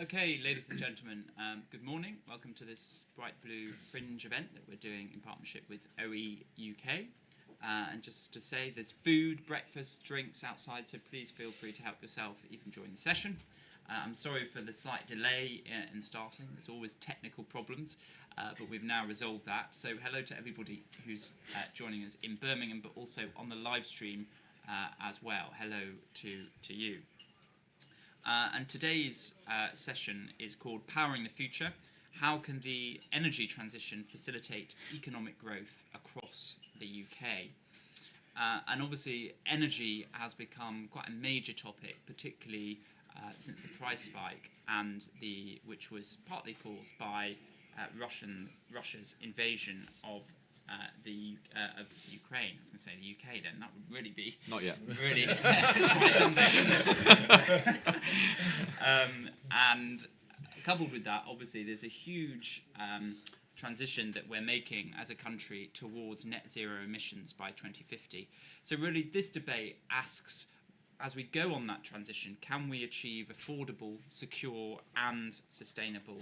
Okay, ladies and gentlemen, good morning. Welcome to this Bright Blue Fringe event that we're doing in partnership with OEUK. And just to say, there's food, breakfast, drinks outside, so please feel free to help yourself even during the session. I'm sorry for the slight delay in starting. There's always technical problems, but we've now resolved that. So hello to everybody who's joining us in Birmingham, but also on the live stream as well. Hello to you. And today's session is called Powering the Future. How can the energy transition facilitate economic growth across the UK? And obviously, energy has become quite a major topic, particularly since the price spike, and which was partly caused by Russia's invasion of Ukraine. I was going to say the UK then. That would really be... Not yet. Really quite something. And coupled with that, obviously, there's a huge transition that we're making as a country towards net zero emissions by 2050. So really, this debate asks, as we go on that transition, can we achieve affordable, secure and sustainable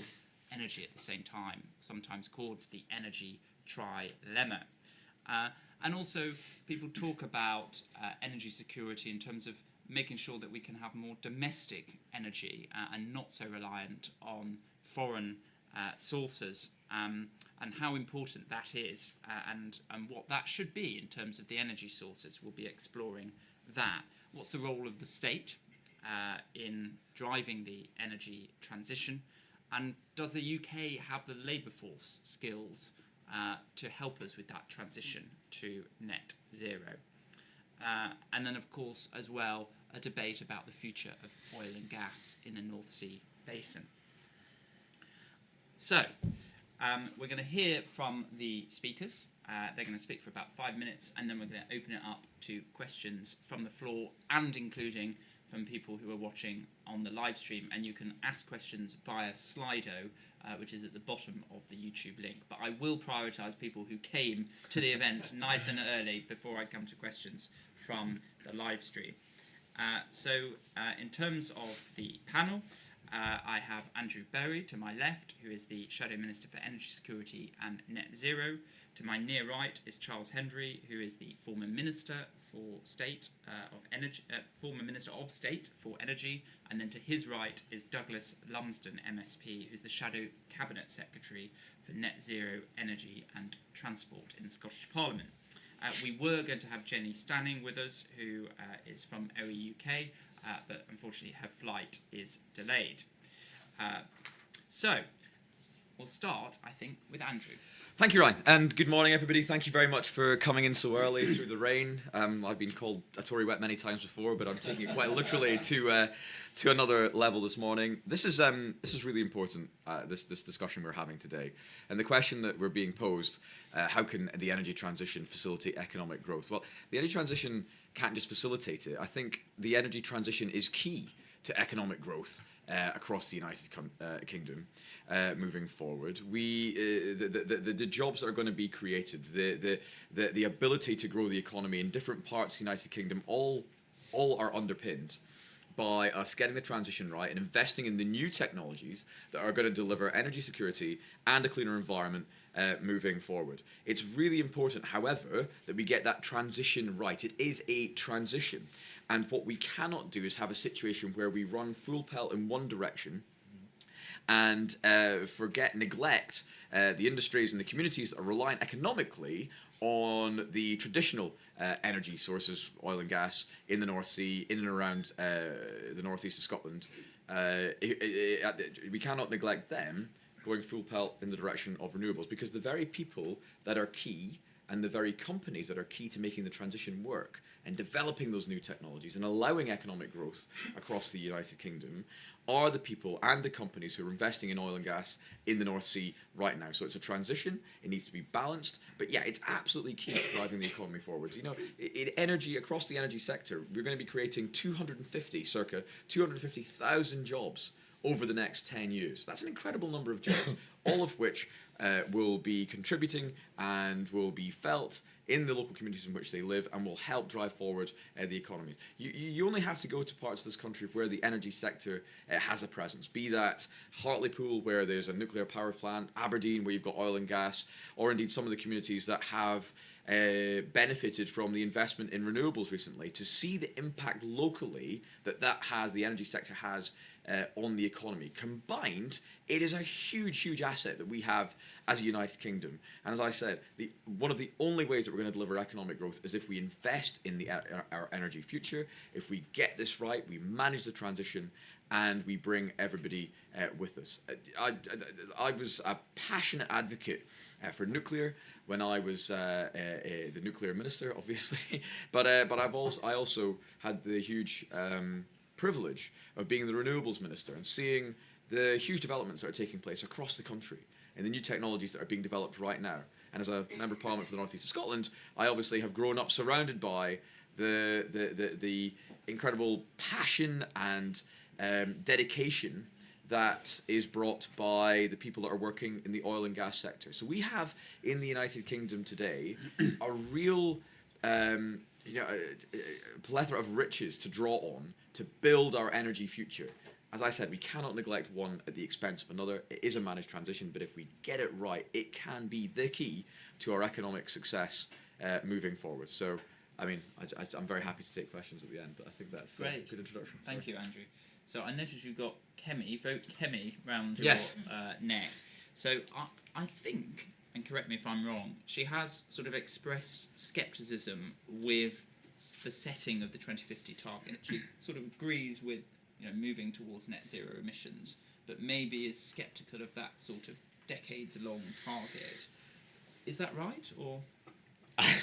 energy at the same time, sometimes called the energy trilemma. And also, people talk about energy security in terms of making sure that we can have more domestic energy and not so reliant on foreign sources, and how important that is, and what that should be in terms of the energy sources. We'll be exploring that. What's the role of the state in driving the energy transition? And does the UK have the labour force skills to help us with that transition to net zero? And then, of course, as well, a debate about the future of oil and gas in the North Sea basin. So, we're going to hear from the speakers. They're going to speak for about 5 minutes, and then we're going to open it up to questions from the floor and including from people who are watching on the live stream. And you can ask questions via Slido, which is at the bottom of the YouTube link. But I will prioritise people who came to the event nice and early before I come to questions from the live stream. So in terms of the panel, I have Andrew Berry to my left, who is the Shadow Minister for Energy Security and Net Zero. To my near right is Charles Hendry, who is the former Minister for State of Energy, former Minister of State for Energy, and then to his right is Douglas Lumsden, MSP, who's the Shadow Cabinet Secretary for Net Zero Energy and Transport in the Scottish Parliament. We were going to have Jenny Stanning with us, who is from OEUK, but unfortunately her flight is delayed. So we'll start, I think, with Andrew. Thank you, Ryan, and good morning, everybody. Thank you very much for coming in so early through the rain. I've been called a Tory wet many times before, but I'm taking it quite literally to another level this morning. This is really important, this discussion we're having today. And the question that we're being posed, how can the energy transition facilitate economic growth? Well, the energy transition can't just facilitate it. I think the energy transition is key to economic growth across the United Kingdom moving forward. The jobs that are going to be created, the ability to grow the economy in different parts of the United Kingdom, all are underpinned by us getting the transition right and investing in the new technologies that are going to deliver energy security and a cleaner environment moving forward. It's really important, however, that we get that transition right. It is a transition. And what we cannot do is have a situation where we run full pelt in one direction and neglect the industries and the communities that are reliant economically on the traditional energy sources, oil and gas, in the North Sea, in and around the northeast of Scotland. We cannot neglect them going full pelt in the direction of renewables, because the very people that are key and the very companies that are key to making the transition work and developing those new technologies and allowing economic growth across the United Kingdom are the people and the companies who are investing in oil and gas in the North Sea right now. So it's a transition, it needs to be balanced, but yeah, it's absolutely key to driving the economy forward. You know, in energy, across the energy sector, we're going to be creating circa 250,000 jobs over the next 10 years. That's an incredible number of jobs, all of which will be contributing and will be felt in the local communities in which they live and will help drive forward the economies. You only have to go to parts of this country where the energy sector has a presence, be that Hartlepool, where there's a nuclear power plant, Aberdeen, where you've got oil and gas, or indeed some of the communities that have benefited from the investment in renewables recently, to see the impact locally that the energy sector has on the economy. Combined, it is a huge asset that we have as a United Kingdom. And as I said, one of the only ways that we're going to deliver economic growth is if we invest in our energy future, if we get this right, we manage the transition, and we bring everybody with us. I was a passionate advocate for nuclear when I was the nuclear minister, obviously, but I also had the huge privilege of being the renewables minister and seeing the huge developments that are taking place across the country and the new technologies that are being developed right now. And as a member of Parliament for the North East of Scotland, I obviously have grown up surrounded by the incredible passion and dedication that is brought by the people that are working in the oil and gas sector. So we have in the United Kingdom today a real plethora of riches to draw on to build our energy future. As I said, we cannot neglect one at the expense of another. It is a managed transition, but if we get it right, it can be the key to our economic success moving forward. So, I mean, I'm very happy to take questions at the end, but I think that's great. A good introduction. Thank you, Andrew. So I noticed you've got vote Kemi round your Yes. neck. So I think, and correct me if I'm wrong, she has sort of expressed scepticism with the setting of the 2050 target. She sort of agrees with moving towards net zero emissions, but maybe is sceptical of that sort of decades-long target. Is that right, or?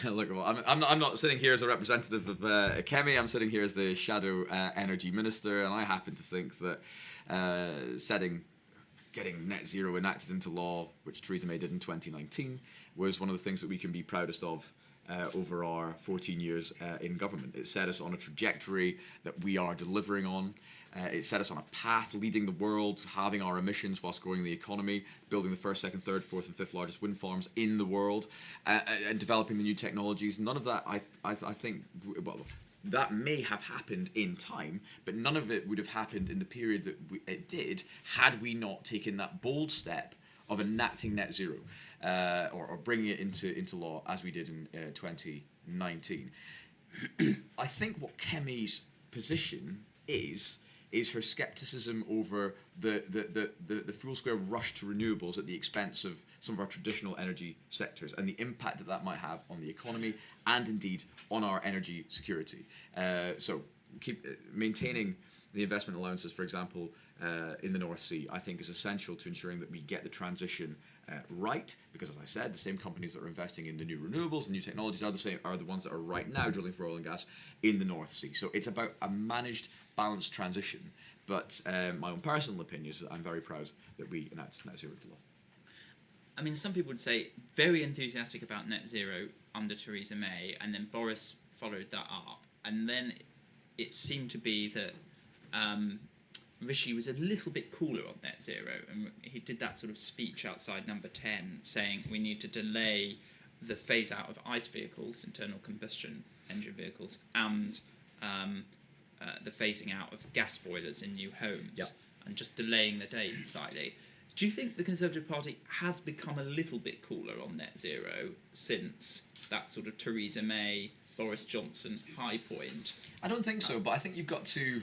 Look, well, I'm not sitting here as a representative of Kemi. I'm sitting here as the shadow energy minister, and I happen to think that getting net zero enacted into law, which Theresa May did in 2019, was one of the things that we can be proudest of over our 14 years in government. It set us on a trajectory that we are delivering on. It set us on a path leading the world, halving our emissions whilst growing the economy, building the first, second, third, fourth and fifth largest wind farms in the world, and developing the new technologies. None of that, I think, well, that may have happened in time, but none of it would have happened in the period that it did had we not taken that bold step of enacting net zero or bringing it into law as we did in 2019. I think what Kemi's position is her scepticism over the full-scale rush to renewables at the expense of some of our traditional energy sectors and the impact that might have on the economy and indeed on our energy security. So keep maintaining the investment allowances, for example, in the North Sea, I think is essential to ensuring that we get the transition right, because as I said, the same companies that are investing in the new renewables and new technologies are the ones that are right now drilling for oil and gas in the North Sea. So it's about a managed, balanced transition. But my own personal opinion is that I'm very proud that we enacted net zero into law. I mean, some people would say very enthusiastic about net zero under Theresa May, and then Boris followed that up, and then it seemed to be that Rishi was a little bit cooler on net zero, and he did that sort of speech outside Number 10 saying we need to delay the phase out of ICE vehicles, internal combustion engine vehicles, and the phasing out of gas boilers in new homes, yep, and just delaying the date slightly. Do you think the Conservative Party has become a little bit cooler on net zero since that sort of Theresa May, Boris Johnson high point? I don't think so, but I think you've got to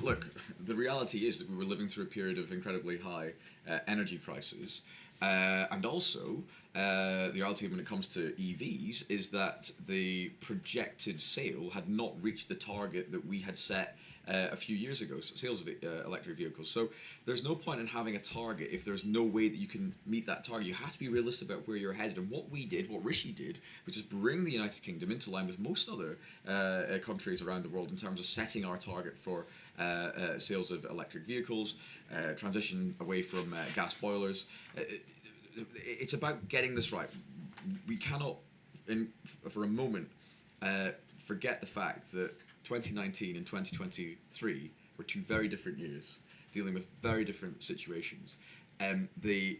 look. The reality is that we were living through a period of incredibly high energy prices, and also the reality when it comes to EVs is that the projected sale had not reached the target that we had set a few years ago, sales of electric vehicles. So there's no point in having a target if there's no way that you can meet that target. You have to be realistic about where you're headed. And what Rishi did, which is bring the United Kingdom into line with most other countries around the world in terms of setting our target for sales of electric vehicles, transition away from gas boilers. It's about getting this right. We cannot, for a moment, forget the fact that 2019 and 2023 were two very different years. dealing with very different situations. The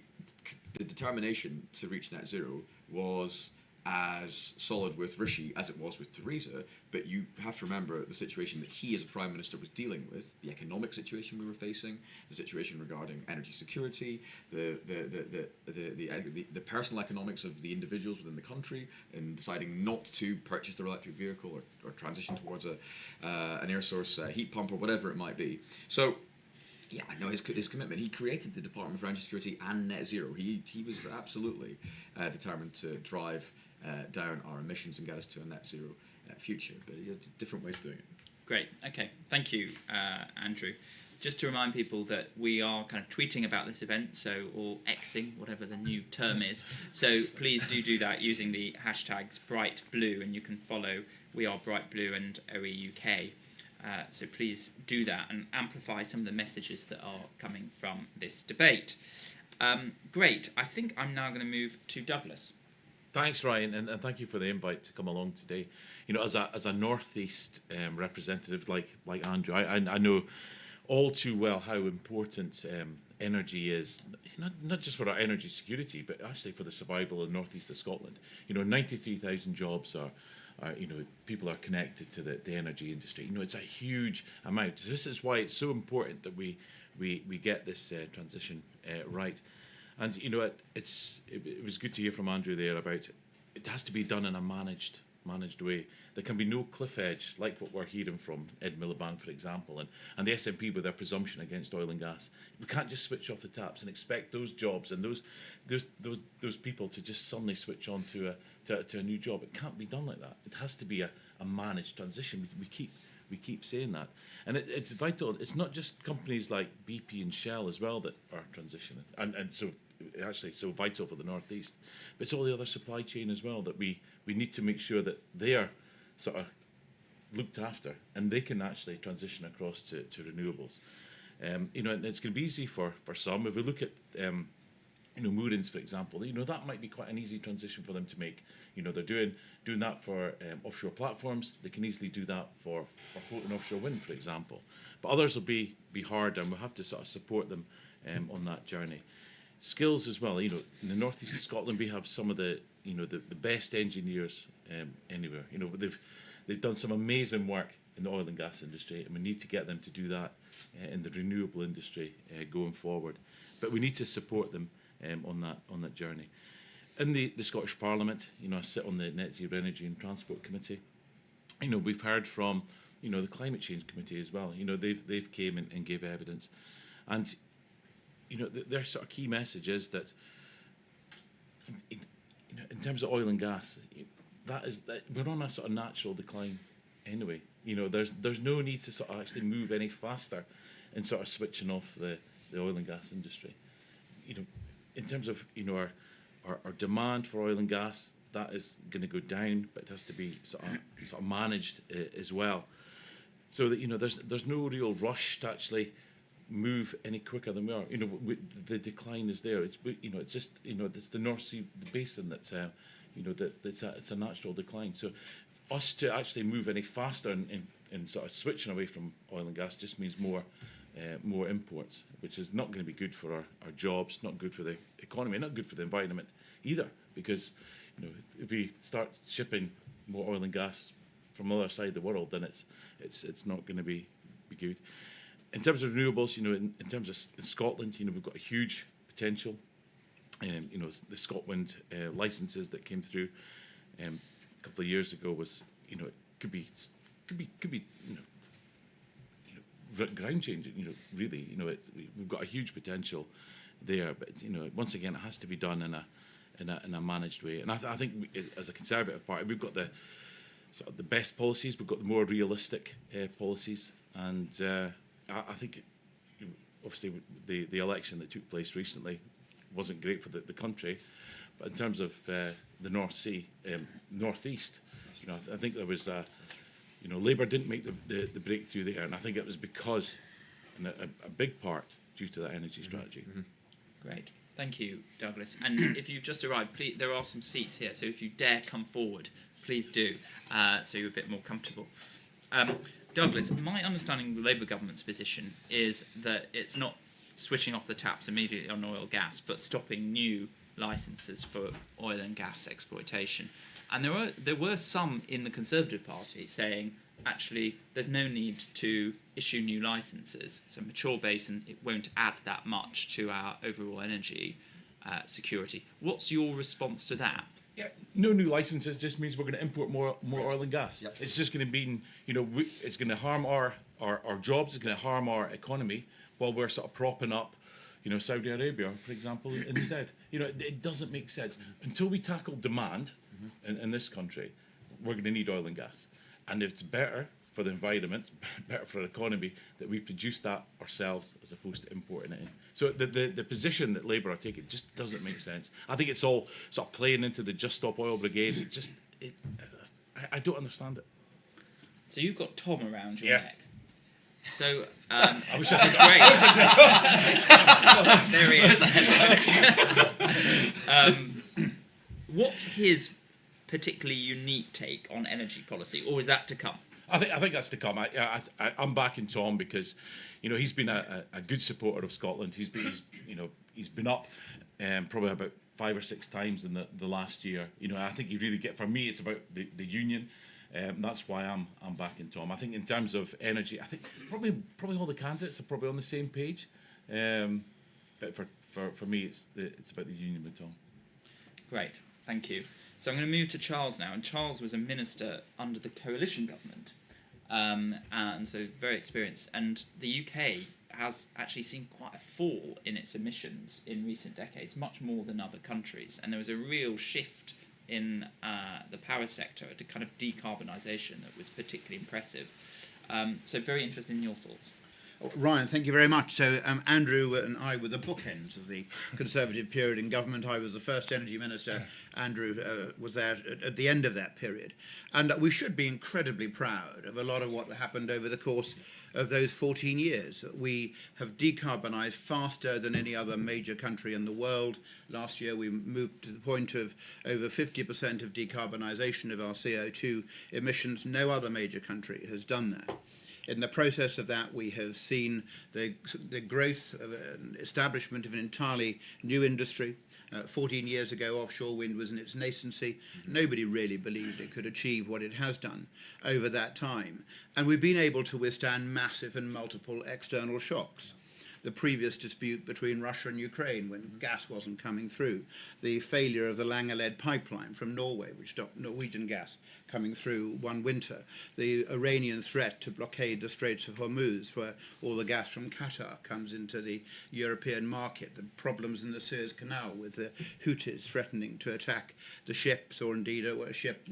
determination to reach net zero was as solid with Rishi as it was with Theresa, but you have to remember the situation that he as a Prime Minister was dealing with, the economic situation we were facing, the situation regarding energy security, the personal economics of the individuals within the country in deciding not to purchase their electric vehicle or transition towards an air source heat pump or whatever it might be. So yeah, I know his commitment. He created the Department for Energy Security and Net Zero. He was absolutely determined to drive down our emissions and get us to a net zero future. But he has different ways of doing it. Great. Okay. Thank you, Andrew. Just to remind people that we are kind of tweeting about this event, or Xing, whatever the new term is. So please do that using the hashtags #BrightBlue, and you can follow We Are Bright Blue and OEUK. So please do that and amplify some of the messages that are coming from this debate. Great. I think I'm now going to move to Douglas. Thanks, Ryan, and thank you for the invite to come along today. You know, as a Northeast representative like Andrew, I know all too well how important energy is, not just for our energy security, but actually for the survival of the Northeast of Scotland. You know, 93,000 jobs are people are connected to the energy industry. You know, it's a huge amount. This is why it's so important that we get this transition right. And you know, it was good to hear from Andrew there about it has to be done in a managed way. There can be no cliff edge like what we're hearing from Ed Miliband, for example, and the SNP with their presumption against oil and gas. We can't just switch off the taps and expect those jobs and those people to just suddenly switch on to a new job. It can't be done like that. It has to be a managed transition. We keep saying that, and it's vital. It's not just companies like BP and Shell as well that are transitioning, and so actually so vital for the Northeast, but it's all the other supply chain as well that we need to make sure that they are sort of looked after and they can actually transition across to renewables. You know, and it's going to be easy for some. If we look at you know, moorings, for example, you know, that might be quite an easy transition for them to make. You know, they're doing that for offshore platforms. They can easily do that for floating offshore wind, for example. But others will be hard, and we'll have to sort of support them on that journey. Skills as well. You know, in the Northeast of Scotland, we have some of the best engineers anywhere. You know, they've done some amazing work in the oil and gas industry, and we need to get them to do that in the renewable industry going forward. But we need to support them on that journey. In the Scottish Parliament, you know, I sit on the Net Zero Energy and Transport Committee. You know, we've heard from, you know, the Climate Change Committee as well. You know, they've came and gave evidence, and you know, their sort of key message is that in terms of oil and gas, that we're on a sort of natural decline anyway. You know, there's no need to sort of actually move any faster in sort of switching off the oil and gas industry. You know, in terms of, you know, our demand for oil and gas, that is going to go down, but it has to be sort of managed as well, so that, you know, there's no real rush to actually move any quicker than we are. You know, the decline is there. It's, you know, it's just, you know, it's the North Sea basin that's you know, that it's a natural decline. So us to actually move any faster in sort of switching away from oil and gas just means more imports, which is not going to be good for our jobs, not good for the economy, not good for the environment either, because, you know, if we start shipping more oil and gas from the other side of the world, then it's not going to be good. In terms of renewables, you know, in terms of Scotland, you know, we've got a huge potential. You know, the ScotWind licenses that came through a couple of years ago was, you know, it could be you know, ground changing. You know, really, you know, we've got a huge potential there. But, you know, once again, it has to be done in a managed way. And I think as a Conservative Party, we've got the sort of the best policies. We've got the more realistic policies, and I think, you know, obviously the election that took place recently wasn't great for the country, but in terms of the North Sea, Northeast, you know, I think there was you know, Labour didn't make the breakthrough there, and I think it was because, in a big part, due to that energy strategy. Mm-hmm. Great, thank you, Douglas. And if you've just arrived, please, there are some seats here, so if you dare come forward, please do, so you're a bit more comfortable. Douglas, my understanding of the Labour government's position is that it's not switching off the taps immediately on oil and gas, but stopping new licences for oil and gas exploitation. And there were some in the Conservative Party saying, actually, there's no need to issue new licences. It's a mature basin, it won't add that much to our overall energy security. What's your response to that? Yeah, no new licenses just means we're going to import more oil and gas. Yep. It's just going to mean, it's going to harm our jobs, it's going to harm our economy while we're sort of propping up, Saudi Arabia, for example, instead. It doesn't make sense. Until we tackle demand in this country, we're going to need oil and gas. And it's better for the environment, better for the economy, that we produce that ourselves as opposed to importing it in. So the position that Labour are taking just doesn't make sense. I think it's all sort of playing into the Just Stop Oil Brigade. I don't understand it. So you've got Tom around your Yeah. neck. So I wish I there he is. What's his particularly unique take on energy policy, or is that to come? I think that's to come. I'm backing Tom because, he's been a good supporter of Scotland. He's been up probably about 5 or 6 times in the last year. I think you really get, for me, it's about the union. That's why I'm backing Tom. I think in terms of energy, I think probably all the candidates are probably on the same page. But for me, it's about the union with Tom. Great, thank you. So I'm going to move to Charles now, and Charles was a minister under the coalition government, and so very experienced. And the UK has actually seen quite a fall in its emissions in recent decades, much more than other countries. And there was a real shift in the power sector to kind of decarbonisation that was particularly impressive. So very interested in your thoughts. Ryan, thank you very much. So Andrew and I were the bookends of the Conservative period in government. I was the first energy minister. Andrew was there at the end of that period. And we should be incredibly proud of a lot of what happened over the course of those 14 years. We have decarbonised faster than any other major country in the world. Last year we moved to the point of over 50% of decarbonisation of our CO2 emissions. No other major country has done that. In the process of that, we have seen the growth of an establishment of an entirely new industry. 14 years ago, offshore wind was in its nascency. Nobody really believed it could achieve what it has done over that time. And we've been able to withstand massive and multiple external shocks. The previous dispute between Russia and Ukraine when gas wasn't coming through, the failure of the Lange-led pipeline from Norway, which stopped Norwegian gas coming through one winter, the Iranian threat to blockade the Straits of Hormuz where all the gas from Qatar comes into the European market, the problems in the Suez Canal with the Houthis threatening to attack the ships or indeed a ship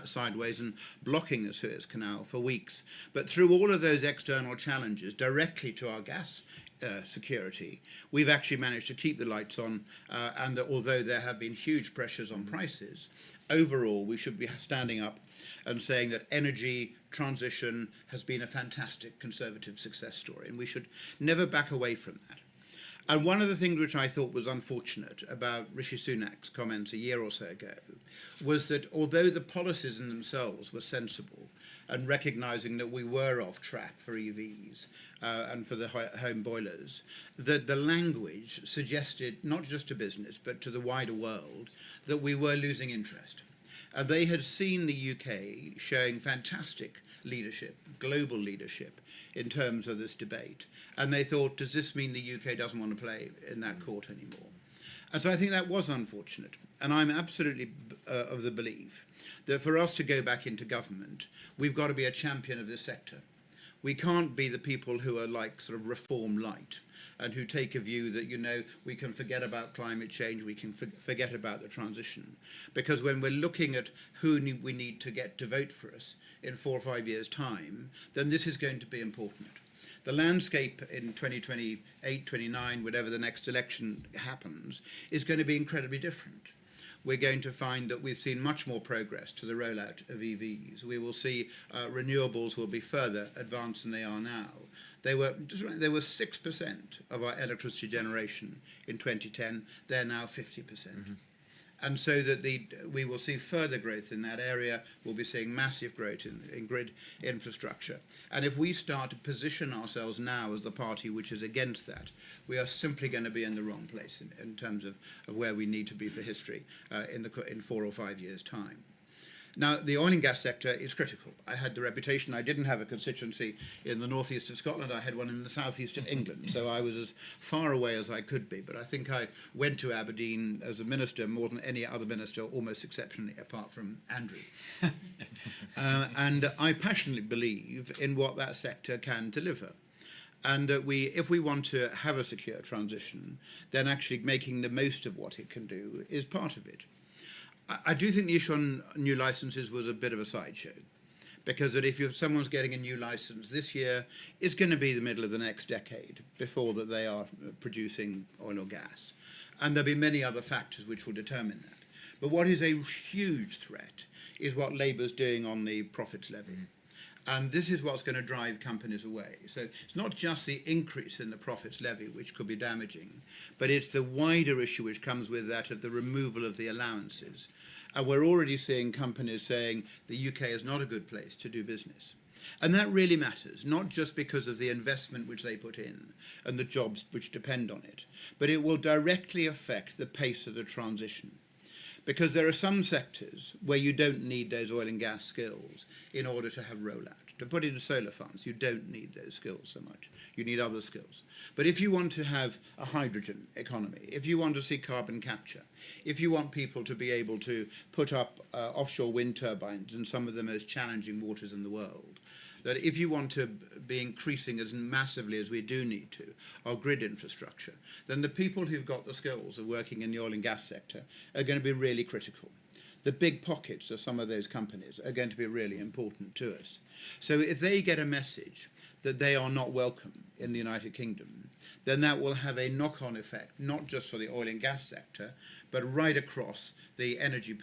sideways and blocking the Suez Canal for weeks. But through all of those external challenges directly to our gas security, we've actually managed to keep the lights on, and that although there have been huge pressures on prices, overall we should be standing up and saying that energy transition has been a fantastic Conservative success story, and we should never back away from that. And one of the things which I thought was unfortunate about Rishi Sunak's comments a year or so ago was that although the policies in themselves were sensible and recognising that we were off track for EVs and for the home boilers, that the language suggested, not just to business but to the wider world, that we were losing interest. And they had seen the UK showing fantastic leadership, global leadership, in terms of this debate. And they thought, does this mean the UK doesn't want to play in that court anymore? And so I think that was unfortunate. And I'm absolutely of the belief that for us to go back into government, we've got to be a champion of this sector. We can't be the people who are like sort of reform light and who take a view that, we can forget about climate change, we can forget about the transition. Because when we're looking at who we need to get to vote for us in 4 or 5 years' time, then this is going to be important. The landscape in 2028, 29, whatever the next election happens, is going to be incredibly different. We're going to find that we've seen much more progress to the rollout of EVs. We will see renewables will be further advanced than they are now. They were 6% of our electricity generation in 2010. They're now 50%. Mm-hmm. And so that we will see further growth in that area. We'll be seeing massive growth in grid infrastructure. And if we start to position ourselves now as the party which is against that, we are simply going to be in the wrong place in terms of where we need to be for history in 4 or 5 years' time. Now, the oil and gas sector is critical. I had the reputation, I didn't have a constituency in the northeast of Scotland, I had one in the southeast of England, so I was as far away as I could be. But I think I went to Aberdeen as a minister more than any other minister, almost exceptionally, apart from Andrew. And I passionately believe in what that sector can deliver. And that if we want to have a secure transition, then actually making the most of what it can do is part of it. I do think the issue on new licenses was a bit of a sideshow, because that if someone's getting a new license this year, it's going to be the middle of the next decade before that they are producing oil or gas. And there'll be many other factors which will determine that. But what is a huge threat is what Labour's doing on the profits levy. And this is what's going to drive companies away. So it's not just the increase in the profits levy, which could be damaging, but it's the wider issue which comes with that of the removal of the allowances. And we're already seeing companies saying the UK is not a good place to do business. And that really matters, not just because of the investment which they put in and the jobs which depend on it, but it will directly affect the pace of the transition. Because there are some sectors where you don't need those oil and gas skills in order to have rollout. To put in solar farms, you don't need those skills so much. You need other skills. But if you want to have a hydrogen economy, if you want to see carbon capture, if you want people to be able to put up offshore wind turbines in some of the most challenging waters in the world, that if you want to be increasing as massively as we do need to our grid infrastructure, then the people who've got the skills of working in the oil and gas sector are going to be really critical. The big pockets of some of those companies are going to be really important to us. So if they get a message that they are not welcome in the United Kingdom, then that will have a knock-on effect, not just for the oil and gas sector, but right across the energy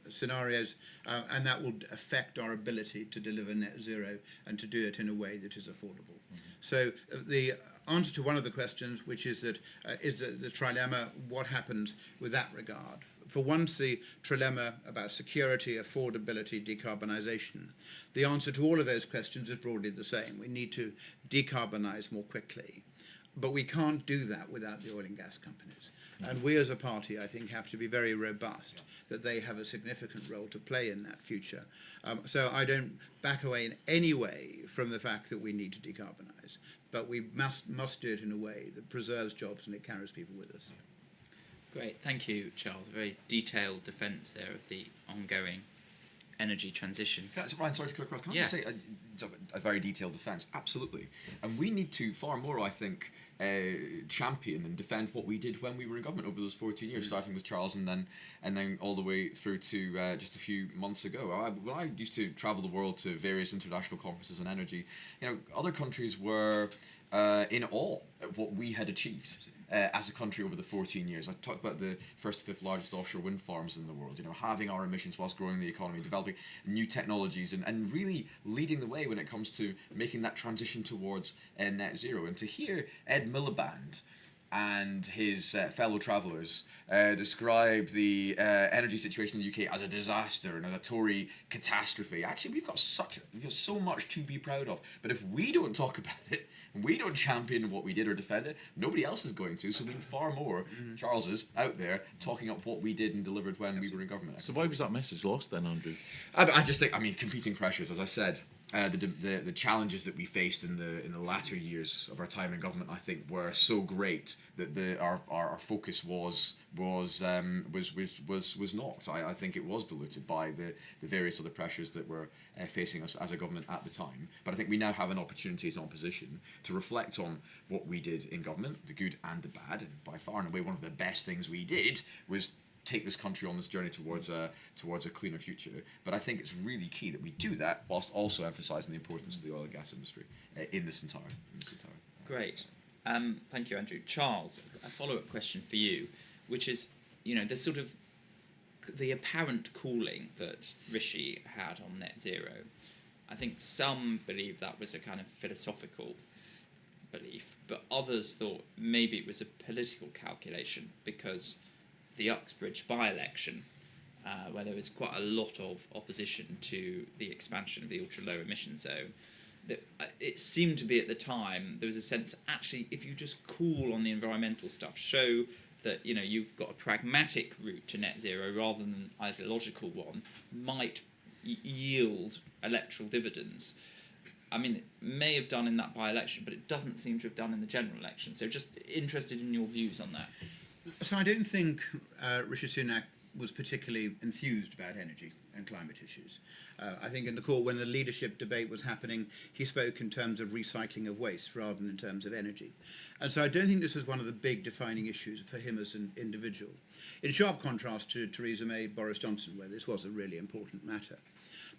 scenarios, and that will affect our ability to deliver net zero and to do it in a way that is affordable. So the answer to one of the questions, which is that is the trilemma, what happens with that regard? For once, the trilemma about security, affordability, decarbonisation, the answer to all of those questions is broadly the same. We need to decarbonise more quickly, but we can't do that without the oil and gas companies. And we as a party, I think, have to be very robust that they have a significant role to play in that future. So I don't back away in any way from the fact that we need to decarbonise, but we must do it in a way that preserves jobs and it carries people with us. Great, thank you, Charles. A very detailed defence there of the ongoing energy transition. Ryan, sorry to cut across. Can I just say a very detailed defence? Absolutely. And we need to far more, I think, champion and defend what we did when we were in government over those 14 years, starting with Charles and then all the way through to just a few months ago. When I used to travel the world to various international conferences on energy, other countries were in awe at what we had achieved. As a country over the 14 years. I talked about the first to fifth largest offshore wind farms in the world, having our emissions whilst growing the economy, developing new technologies and really leading the way when it comes to making that transition towards net zero. And to hear Ed Miliband and his fellow travellers describe the energy situation in the UK as a disaster and as a Tory catastrophe. Actually, we've got so much to be proud of. But if we don't talk about it, and we don't champion what we did or defend it, nobody else is going to. So we need far more Charleses out there talking up what we did and delivered when we were in government. So why was that message lost then, Andrew? I just think, competing pressures, as I said. The challenges that we faced in the latter years of our time in government, I think, were so great that our focus was not. I think it was diluted by the various other pressures that were facing us as a government at the time. But I think we now have an opportunity as an opposition to reflect on what we did in government, the good and the bad. And by far and away, one of the best things we did was take this country on this journey towards a cleaner future. But I think it's really key that we do that whilst also emphasising the importance of the oil and gas industry in this entire. Great. Thank you, Andrew. Charles, a follow-up question for you, which is, the sort of the apparent calling that Rishi had on net zero. I think some believe that was a kind of philosophical belief, but others thought maybe it was a political calculation because the Uxbridge by-election, where there was quite a lot of opposition to the expansion of the ultra-low emission zone. It seemed to be at the time, there was a sense, actually, if you just call on the environmental stuff, show that you've got a pragmatic route to net zero rather than an ideological one, might yield electoral dividends. I mean, it may have done in that by-election, but it doesn't seem to have done in the general election. So just interested in your views on that. So I don't think Rishi Sunak was particularly enthused about energy and climate issues. I think in the court, when the leadership debate was happening, he spoke in terms of recycling of waste rather than in terms of energy. And so I don't think this was one of the big defining issues for him as an individual, in sharp contrast to Theresa May, Boris Johnson, where this was a really important matter.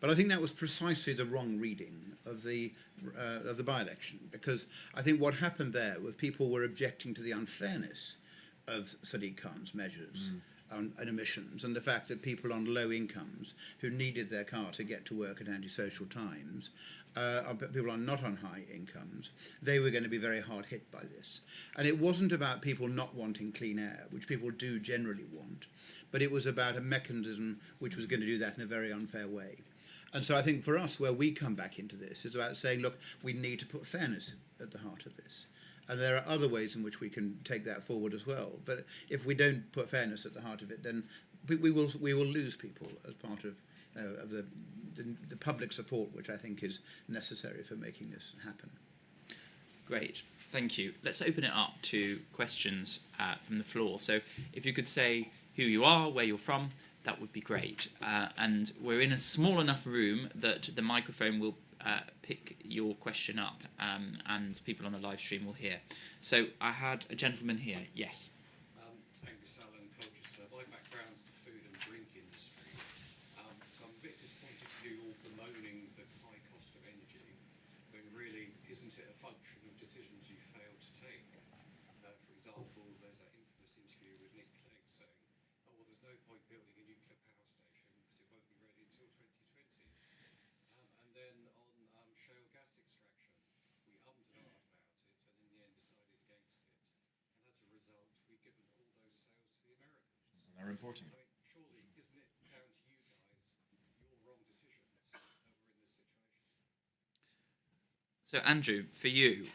But I think that was precisely the wrong reading of the by-election, because I think what happened there was people were objecting to the unfairness of Sadiq Khan's measures on emissions, and the fact that people on low incomes who needed their car to get to work at antisocial times, people not on high incomes, they were going to be very hard hit by this. And it wasn't about people not wanting clean air, which people do generally want, but it was about a mechanism which was going to do that in a very unfair way. And so I think for us, where we come back into this, is about saying, look, we need to put fairness at the heart of this. And there are other ways in which we can take that forward as well. But if we don't put fairness at the heart of it, then we will lose people as part of the public support, which I think is necessary for making this happen. Great, thank you. Let's open it up to questions from the floor. So if you could say who you are, where you're from, that would be great. And we're in a small enough room that the microphone will pick your question up, and people on the live stream will hear. So I had a gentleman here. Yes. Thanks, Alan Colchester. My background's the food and drink industry. So I'm a bit disappointed to hear you all bemoaning the high cost of energy, when really isn't it a function of decisions you failed to take? For example, there's that infamous interview with Nick Clegg saying, oh, well, there's no point building a nuclear power station because it won't be ready until 2020. And then on shale gas extraction, we ummed and ahed about it and in the end decided against it. And as a result, we've given all those sales to the Americans. They're important. I mean, surely, isn't it down to you guys, your wrong decisions, that we're in this situation? So Andrew, for you,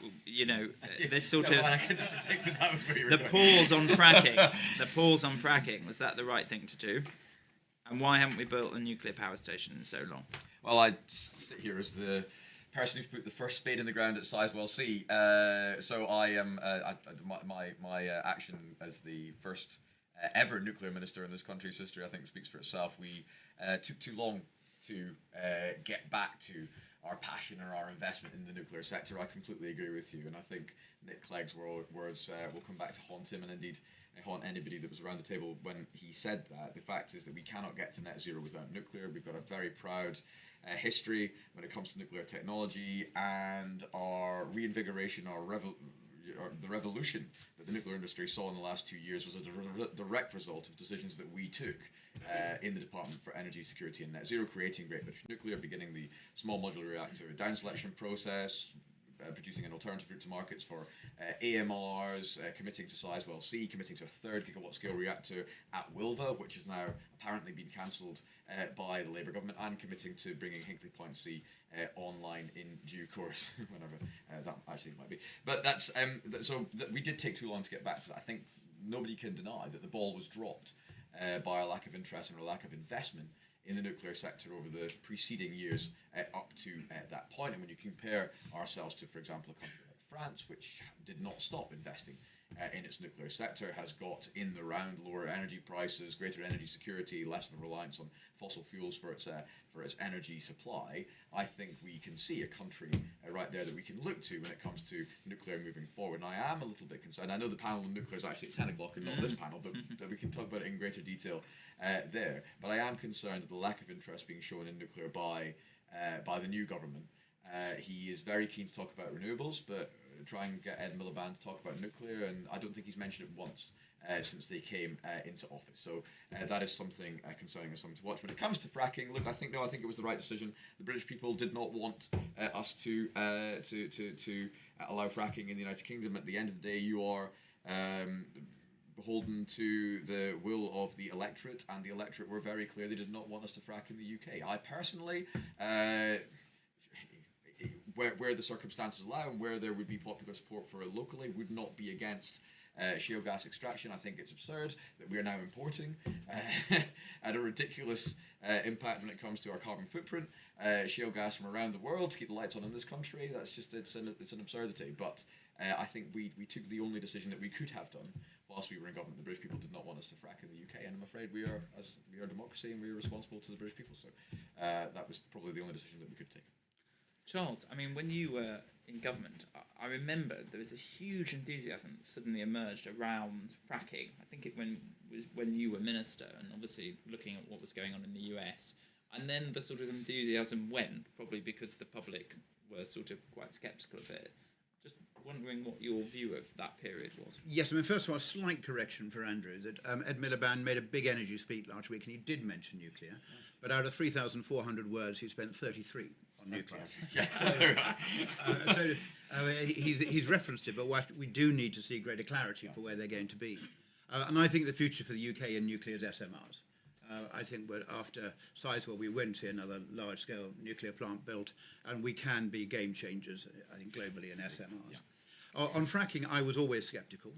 this sort of I could have predicted that was very the pause on fracking. The pause on fracking, was that the right thing to do? And why haven't we built a nuclear power station in so long? Well, I sit here as the person who's put the first spade in the ground at Sizewell C. So I am my action as the first ever nuclear minister in this country's history, I think, speaks for itself. We took too long to get back to our passion or our investment in the nuclear sector. I completely agree with you, and I think Nick Clegg's words will come back to haunt him, and indeed haunt anybody that was around the table when he said that. The fact is that we cannot get to net zero without nuclear. We've got a very proud history when it comes to nuclear technology, and our reinvigoration, the revolution that the nuclear industry saw in the last 2 years was a direct result of decisions that we took in the Department for Energy Security and Net Zero, creating Great British Nuclear, beginning the small modular reactor down selection process, producing an alternative route to markets for AMRs, committing to Sizewell C, committing to a 3rd gigawatt scale reactor at Wilva, which has now apparently been cancelled by the Labour government, and committing to bringing Hinkley Point C online in due course, whenever that actually might be. But that's we did take too long to get back to that. I think nobody can deny that the ball was dropped by a lack of interest and a lack of investment in the nuclear sector over the preceding years up to that point. And when you compare ourselves to, for example, a country like France, which did not stop investing in its nuclear sector, has got in the round lower energy prices, greater energy security, less of a reliance on fossil fuels for its energy supply, I think we can see a country right there that we can look to when it comes to nuclear moving forward. And I am a little bit concerned. I know the panel on nuclear is actually at 10 o'clock and not this panel, but we can talk about it in greater detail there. But I am concerned at the lack of interest being shown in nuclear by the new government. He is very keen to talk about renewables, but try and get Ed Miliband to talk about nuclear, and I don't think he's mentioned it once since they came into office. So that is something concerning and something to watch. When it comes to fracking, look, I think it was the right decision. The British people did not want us to allow fracking in the United Kingdom. At the end of the day, you are beholden to the will of the electorate, and the electorate were very clear they did not want us to frack in the UK. I personally, where the circumstances allow and where there would be popular support for it locally, would not be against shale gas extraction. I think it's absurd that we are now importing at a ridiculous impact when it comes to our carbon footprint shale gas from around the world to keep the lights on in this country. That's just it's an absurdity. But I think we took the only decision that we could have done whilst we were in government. The British people did not want us to frack in the UK, and I'm afraid we are a democracy and we are responsible to the British people. So that was probably the only decision that we could take. Charles, I mean, when you were in government, I remember there was a huge enthusiasm that suddenly emerged around fracking. I think it was when you were minister, and obviously looking at what was going on in the US. And then the sort of enthusiasm went, probably because the public were sort of quite sceptical of it. Just wondering what your view of that period was. Yes, I mean, first of all, a slight correction for Andrew, that Ed Miliband made a big energy speech last week, and he did mention nuclear, but out of 3,400 words, he spent 33 on nuclear. He's referenced it, but we do need to see greater clarity for where they're going to be. And I think the future for the UK in nuclear is SMRs. I think after Sizewell, we won't see another large-scale nuclear plant built, and we can be game changers, I think, globally in SMRs. Yeah. On fracking, I was always sceptical.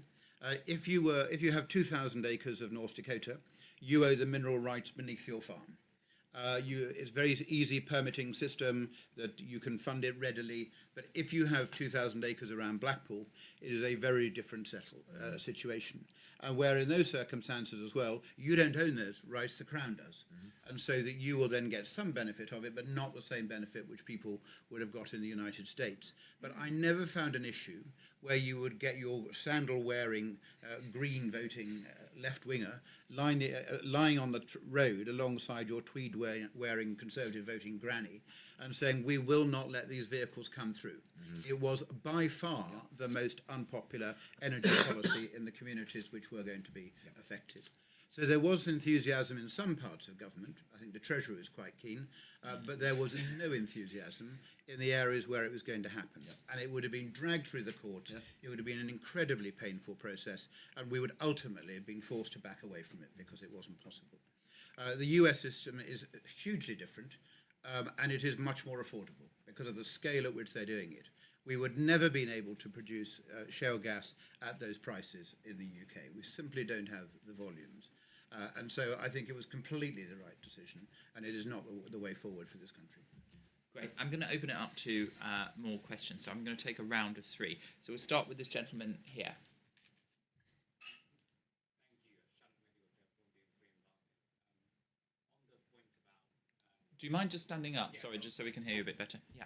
If you have 2,000 acres of North Dakota, you owe the mineral rights beneath your farm. It's a very easy permitting system that you can fund it readily. But if you have 2,000 acres around Blackpool, it is a very different situation. Where in those circumstances as well, you don't own those rights, the Crown does. Mm-hmm. And so that you will then get some benefit of it, but not the same benefit which people would have got in the United States. But I never found an issue where you would get your sandal-wearing, green-voting left-winger lying on the road alongside your tweed-wearing Conservative-voting granny and saying, we will not let these vehicles come through. Mm-hmm. It was by far the most unpopular energy policy in the communities which were going to be affected. So there was enthusiasm in some parts of government. I think the Treasurer is quite keen, but there was no enthusiasm in the areas where it was going to happen. Yeah. And it would have been dragged through the courts. Yeah. It would have been an incredibly painful process, and we would ultimately have been forced to back away from it because it wasn't possible. The US system is hugely different, and it is much more affordable because of the scale at which they're doing it. We would never been able to produce shale gas at those prices in the UK. We simply don't have the volumes. And so I think it was completely the right decision, and it is not the way forward for this country. Great. I'm going to open it up to more questions, so I'm going to take a round of three. So we'll start with this gentleman here. Do you mind just standing up? Sorry, just so we can hear you a bit better. Yeah.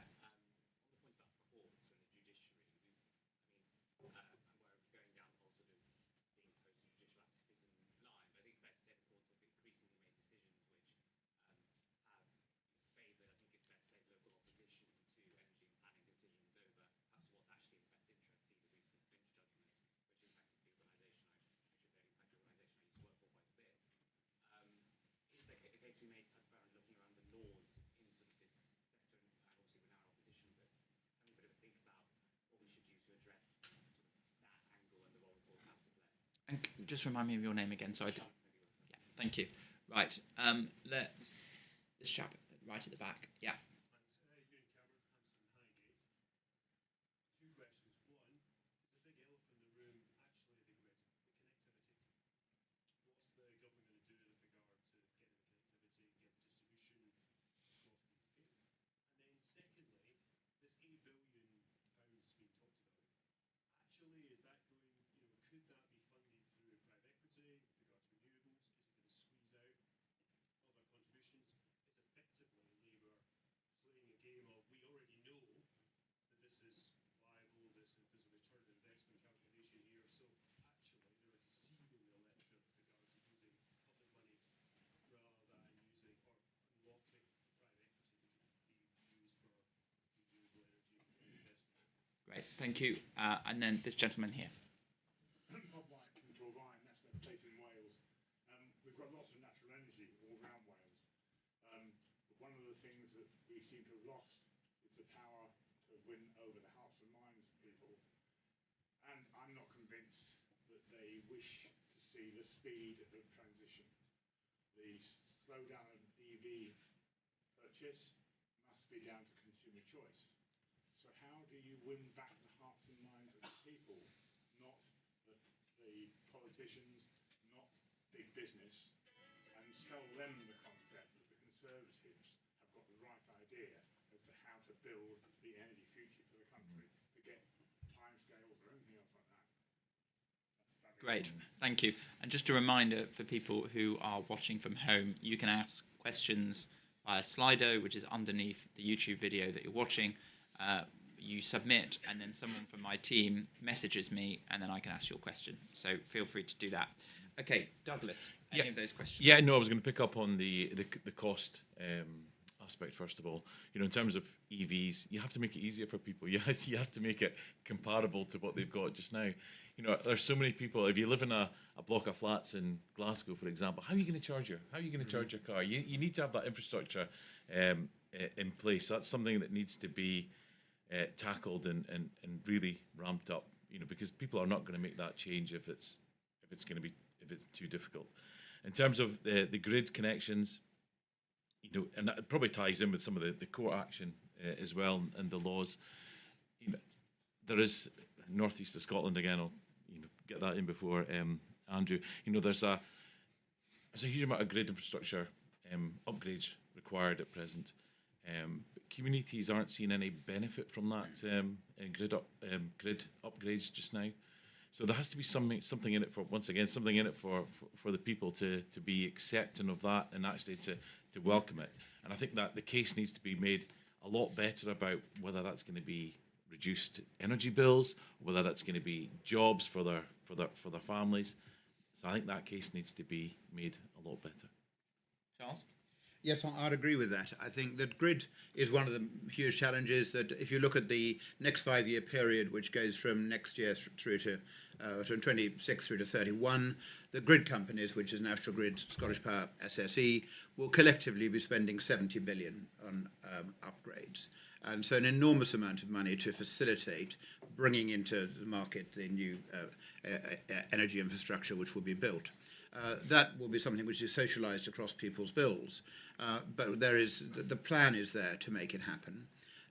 And just remind me of your name again, so I do. Yeah, thank you. Right, this chap right at the back. Yeah. Great, thank you. And then this gentleman here. That's the place in Wales. We've got lots of natural energy all around Wales. But one of the things that we seem to have lost is the power to win over the hearts and minds of people. And I'm not convinced that they wish to see the speed of transition. The slowdown of EV purchase must be down to consumer choice. So how do you win back the hearts and minds of the people, not the politicians, not big business, and sell them the concept that the Conservatives have got the right idea as to how to build the energy future for the country, forget timescales or anything else like that. Great, thank you. And just a reminder for people who are watching from home, you can ask questions via Slido, which is underneath the YouTube video that you're watching. You submit, and then someone from my team messages me, and then I can ask your question. So feel free to do that. Okay, Douglas, any of those questions? Yeah, no, I was going to pick up on the cost aspect first of all. You know, in terms of EVs, you have to make it easier for people. You have to make it comparable to what they've got just now. You know, there's so many people. If you live in a block of flats in Glasgow, for example, how are you going to charge your car? You need to have that infrastructure in place. That's something that needs to be tackled and really ramped up. You know, because people are not going to make that change if it's too difficult. In terms of the grid connections, you know, and that probably ties in with some of the court action as well and the laws. You know, there is northeast of Scotland again. I'll get that in before Andrew. You know, there's a huge amount of grid infrastructure upgrades required at present. But communities aren't seeing any benefit from that grid upgrades just now. So there has to be something in it for, once again, something in it for the people to be accepting of that and actually to welcome it. And I think that the case needs to be made a lot better about whether that's going to be reduced energy bills, whether that's going to be jobs for their families. So I think that case needs to be made a lot better. Charles? Yes, I'd agree with that. I think that grid is one of the huge challenges that if you look at the next 5-year period, which goes from next year through to 26 through to 31, the grid companies, which is National Grid, Scottish Power, SSE, will collectively be spending 70 billion on upgrades. And so an enormous amount of money to facilitate bringing into the market the new energy infrastructure which will be built. That will be something which is socialised across people's bills. But the plan is there to make it happen.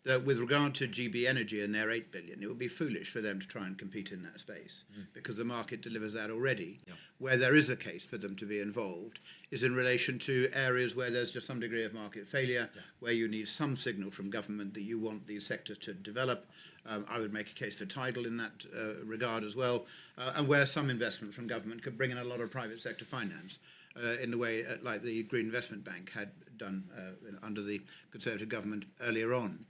That with regard to GB Energy and their 8 billion, it would be foolish for them to try and compete in that space because the market delivers that already. Yeah. Where there is a case for them to be involved is in relation to areas where there's just some degree of market failure, where you need some signal from government that you want these sectors to develop. I would make a case for tidal in that regard as well, and where some investment from government could bring in a lot of private sector finance. In the way like the Green Investment Bank had done under the Conservative government earlier on.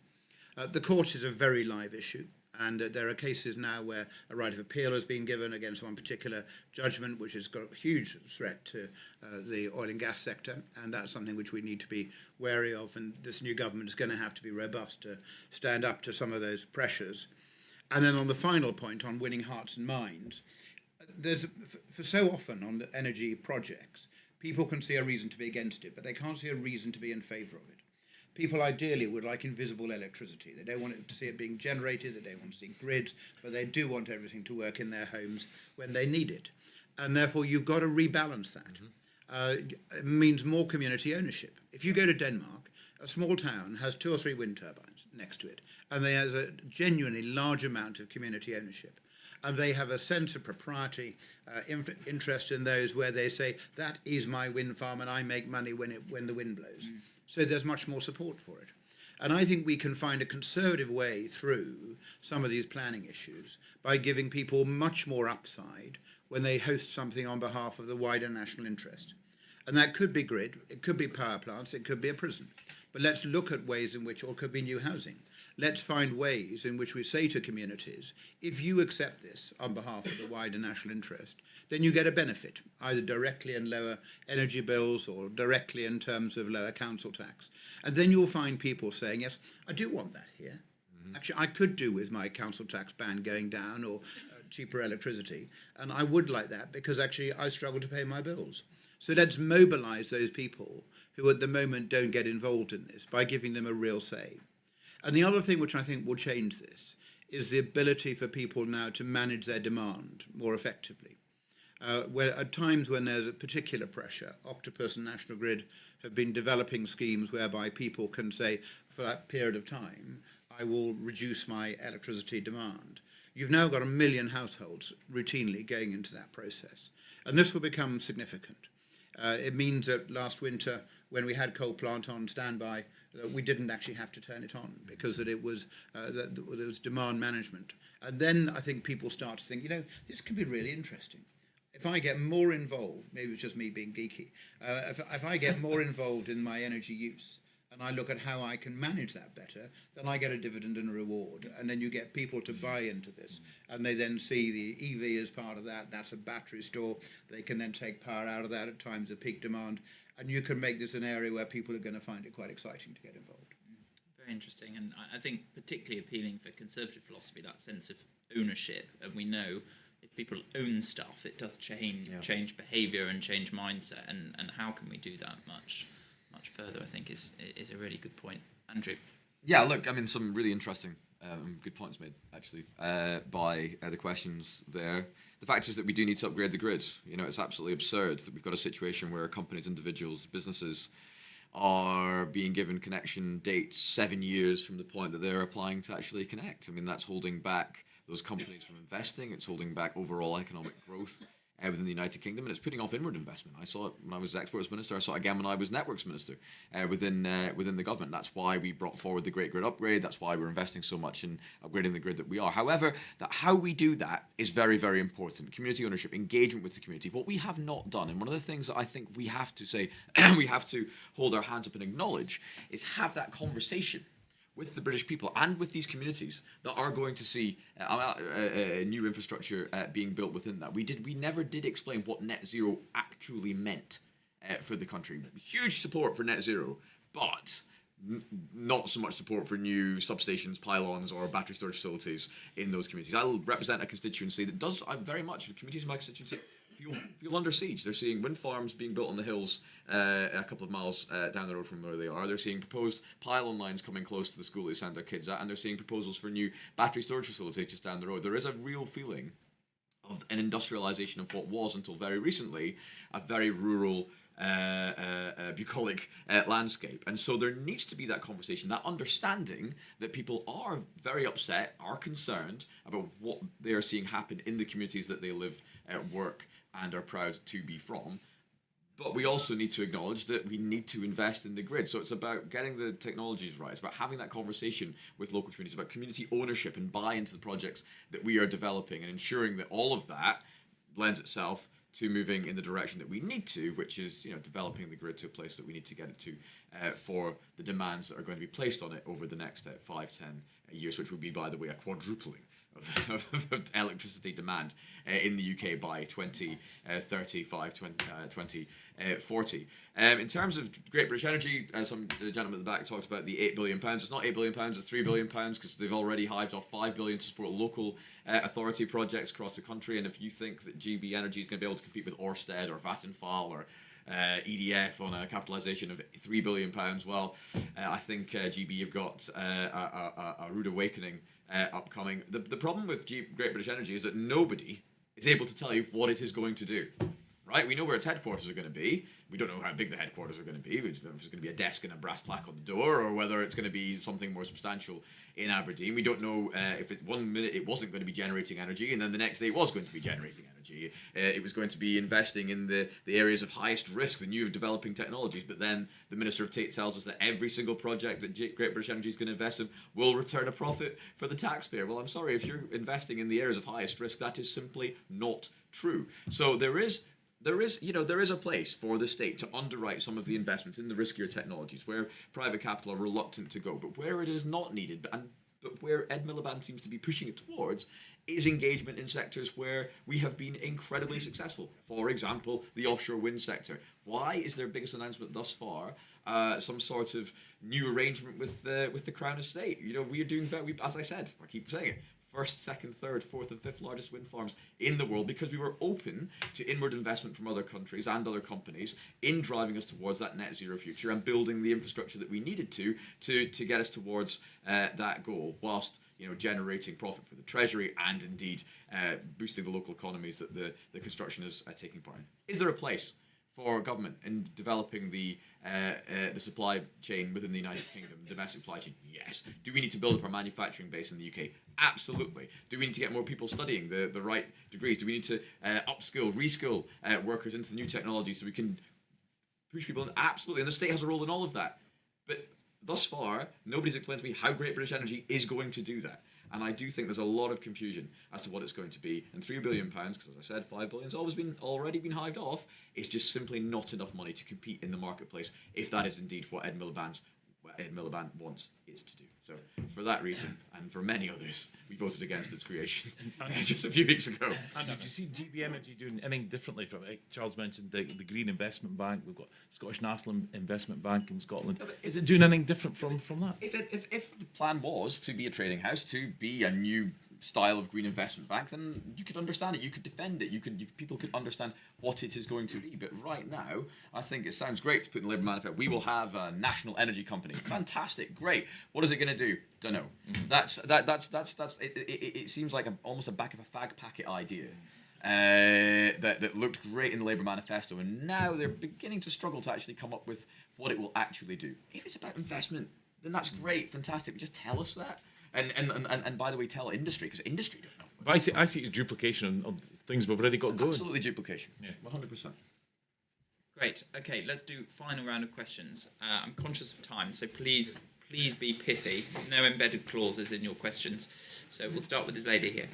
The court is a very live issue, and there are cases now where a right of appeal has been given against one particular judgment, which has got a huge threat to the oil and gas sector, and that's something which we need to be wary of, and this new government is going to have to be robust to stand up to some of those pressures. And then on the final point on winning hearts and minds, there's for so often on the energy projects, people can see a reason to be against it, but they can't see a reason to be in favour of it. People ideally would like invisible electricity. They don't want to see it being generated, they don't want to see grids, but they do want everything to work in their homes when they need it. And therefore you've got to rebalance that. It means more community ownership. If you go to Denmark, a small town has 2 or 3 wind turbines next to it, and there's a genuinely large amount of community ownership. And they have a sense of propriety, interest in those where they say, that is my wind farm and I make money when the wind blows. So there's much more support for it. And I think we can find a conservative way through some of these planning issues by giving people much more upside when they host something on behalf of the wider national interest. And that could be grid, it could be power plants, it could be a prison. But let's look at ways in which, or it could be new housing. Let's find ways in which we say to communities, if you accept this on behalf of the wider national interest, then you get a benefit, either directly in lower energy bills or directly in terms of lower council tax. And then you'll find people saying, yes, I do want that here. Actually, I could do with my council tax ban going down or cheaper electricity. And I would like that because actually I struggle to pay my bills. So let's mobilise those people who at the moment don't get involved in this by giving them a real say. And the other thing which I think will change this is the ability for people now to manage their demand more effectively. where at times when there's a particular pressure, Octopus and National Grid have been developing schemes whereby people can say, for that period of time, I will reduce my electricity demand. You've now got 1 million households routinely going into that process. And this will become significant. It means that last winter, when we had coal plant on standby, we didn't actually have to turn it on because that it was there was demand management. And then I think people start to think, this can be really interesting. If I get more involved, maybe it's just me being geeky, if I get more involved in my energy use, and I look at how I can manage that better, then I get a dividend and a reward. And then you get people to buy into this. And they then see the EV as part of that. That's a battery store. They can then take power out of that at times of peak demand. And you can make this an area where people are going to find it quite exciting to get involved. Very interesting. And I think particularly appealing for conservative philosophy, that sense of ownership. And we know if people own stuff, it does change behaviour and change mindset. And how can we do that much further, I think, is a really good point. Andrew? Yeah, look, I mean, some really interesting, good points made, actually, by the questions there. The fact is that we do need to upgrade the grid. It's absolutely absurd that we've got a situation where companies, individuals, businesses are being given connection dates 7 years from the point that they're applying to actually connect. I mean, that's holding back those companies from investing. It's holding back overall economic growth within the United Kingdom, and it's putting off inward investment. I saw it when I was Exports Minister. I saw it again when I was Networks Minister within the government. That's why we brought forward the Great Grid Upgrade. That's why we're investing so much in upgrading the grid that we are. However, how we do that is very, very important. Community ownership, engagement with the community. What we have not done, and one of the things that I think we have to say, we have to hold our hands up and acknowledge, is have that conversation with the British people and with these communities that are going to see new infrastructure being built within that. We never did explain what net zero actually meant for the country. Huge support for net zero, but not so much support for new substations, pylons, or battery storage facilities in those communities. I represent a constituency that does very much, the communities in my constituency feel under siege. They're seeing wind farms being built on the hills a couple of miles down the road from where they are. They're seeing proposed pylon lines coming close to the school they send their kids at, and they're seeing proposals for new battery storage facilities just down the road. There is a real feeling of an industrialisation of what was, until very recently, a very rural, bucolic landscape. And so there needs to be that conversation, that understanding that people are very upset, are concerned about what they are seeing happen in the communities that they live, work, and are proud to be from. But we also need to acknowledge that we need to invest in the grid. So it's about getting the technologies right. It's about having that conversation with local communities, about community ownership and buy into the projects that we are developing, and ensuring that all of that lends itself to moving in the direction that we need to, which is developing the grid to a place that we need to get it to for the demands that are going to be placed on it over the next 5-10 years, which would be, by the way, a quadrupling of electricity demand in the UK by 2035, 2040. In terms of Great British Energy, some gentleman at the back talked about the £8 billion. It's not £8 billion, it's £3 billion, because they've already hived off £5 billion to support local authority projects across the country. And if you think that GB Energy is going to be able to compete with Ørsted or Vattenfall or EDF on a capitalisation of £3 billion, well, I think GB have got a rude awakening upcoming. The problem with Great British Energy is that nobody is able to tell you what it is going to do. Right? We know where its headquarters are going to be. We don't know how big the headquarters are going to be. If it's going to be a desk and a brass plaque on the door, or whether it's going to be something more substantial in Aberdeen. We don't know if 1 minute it wasn't going to be generating energy, and then the next day it was going to be generating energy. It was going to be investing in the areas of highest risk, the new developing technologies. But then the Minister of Tate tells us that every single project that Great British Energy is going to invest in will return a profit for the taxpayer. Well, I'm sorry, if you're investing in the areas of highest risk, that is simply not true. So there is a place for the state to underwrite some of the investments in the riskier technologies where private capital are reluctant to go, but where it is not needed, but where Ed Miliband seems to be pushing it towards, is engagement in sectors where we have been incredibly successful. For example, the offshore wind sector. Why is their biggest announcement thus far some sort of new arrangement with the Crown Estate? We are doing as I said, I keep saying it, first, second, third, fourth, and fifth largest wind farms in the world, because we were open to inward investment from other countries and other companies in driving us towards that net zero future and building the infrastructure that we needed to get us towards that goal, whilst generating profit for the Treasury and indeed boosting the local economies that the construction is taking part in. Is there a place for government in developing the supply chain within the United Kingdom, domestic supply chain? Yes. Do we need to build up our manufacturing base in the UK? Absolutely. Do we need to get more people studying the right degrees? Do we need to upskill, reskill workers into the new technology so we can push people in? Absolutely. And the state has a role in all of that. But thus far, nobody's explained to me how great British Energy is going to do that. And I do think there's a lot of confusion as to what it's going to be. And £3 billion, because as I said, £5 billion has already been hived off. It's just simply not enough money to compete in the marketplace if that is indeed what Ed Miliband wants it to do. So for that reason, and for many others, we voted against its creation just a few weeks ago. And did you see GB Energy doing anything differently from Charles mentioned the Green Investment Bank? We've got Scottish National Investment Bank in Scotland. Is it doing anything different from that? If the plan was to be a trading house, to be a new style of green investment bank, then you could understand it, you could defend it, people could understand what it is going to be. But right now, I think it sounds great to put in the Labour manifesto. We will have a national energy company. Fantastic, great. What is it going to do? Don't know. It seems like almost a back of a fag packet idea. That looked great in the Labour manifesto, and now they're beginning to struggle to actually come up with what it will actually do. If it's about investment, then that's great, fantastic. But just tell us that. And by the way, tell industry, because industry don't know. But I see it as duplication of things we've already got going. Absolutely duplication. Yeah. 100%. Great. Okay, let's do final round of questions. I'm conscious of time, so please be pithy. No embedded clauses in your questions. So we'll start with this lady here.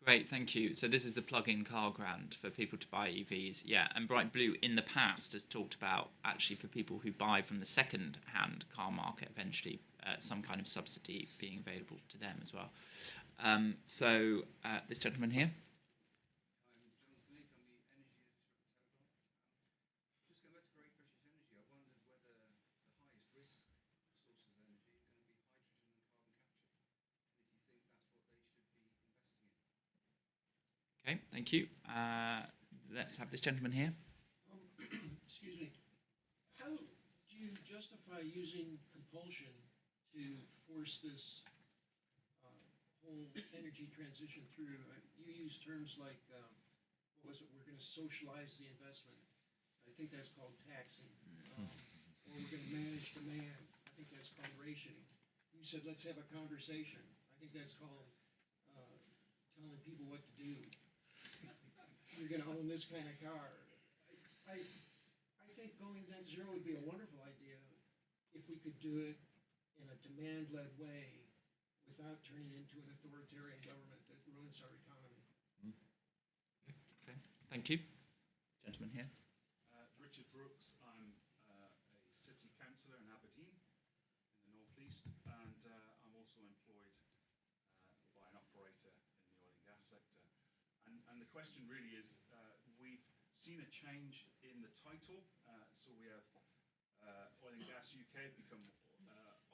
Great, thank you. So this is the plug-in car grant for people to buy EVs. Yeah, and Bright Blue in the past has talked about actually for people who buy from the second-hand car market eventually some kind of subsidy being available to them as well. This gentleman here. Okay, thank you. Let's have this gentleman here. Excuse me. How do you justify using compulsion to force this whole energy transition through? You use terms like, what was it, we're going to socialize the investment. I think that's called taxing. Or we're going to manage demand. I think that's called rationing. You said, let's have a conversation. I think that's called telling people what to do. You're going to own this kind of car. I think going net zero would be a wonderful idea if we could do it in a demand-led way without turning into an authoritarian government that ruins our economy. Okay, thank you. Gentleman here. Richard Brooks. I'm a city councillor in Aberdeen in the northeast, and I'm also employed by an operator in the oil and gas sector. And the question really is, we've seen a change in the title. So we have Oil and Gas UK become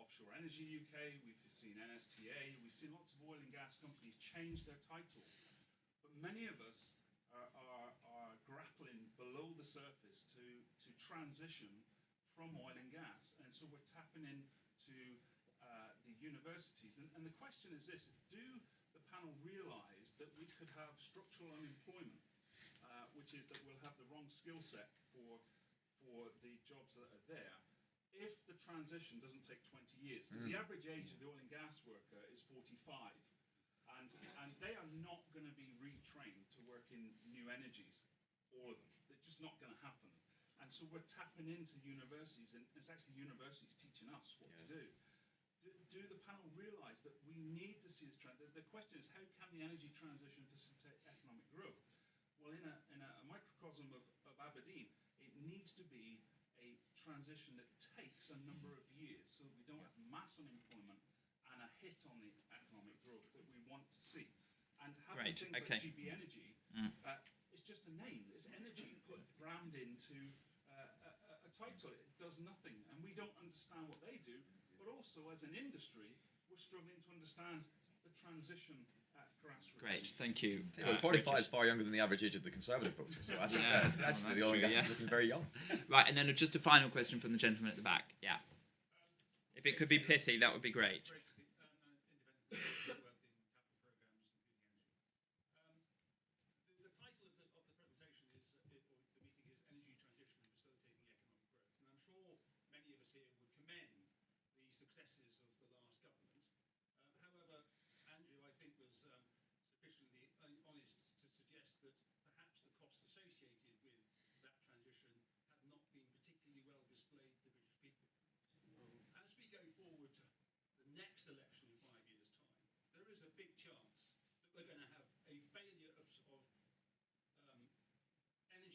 Offshore Energy UK. We've seen NSTA. We've seen lots of oil and gas companies change their title. But many of us are grappling below the surface to transition from oil and gas. And so we're tapping into the universities. And the question is this: do the panel realise that we could have structural unemployment, which is that we'll have the wrong skill set for the jobs that are there, if the transition doesn't take 20 years? Because the average age of the oil and gas worker is 45, and they are not going to be retrained to work in new energies, all of them. It's just not going to happen. And so we're tapping into universities, and it's actually universities teaching us what to do. do the panel realise that we need to see this trend? The question is, how can the energy transition facilitate economic growth? Well, in a microcosm of Aberdeen, it needs to be a transition that takes a number of years, so that we don't have mass unemployment and a hit on the economic growth that we want to see. And having things like GB Energy, it's just a name. It's energy put brand into a title. It does nothing, and we don't understand what they do. But also, as an industry, we're struggling to understand the transition at grassroots. Great, thank you. Well, 45 is far younger than the average age of the Conservative voters, so I think actually the oil and gas is looking very young. Right, and then just a final question from the gentleman at the back. Yeah. If it could be pithy, that would be great.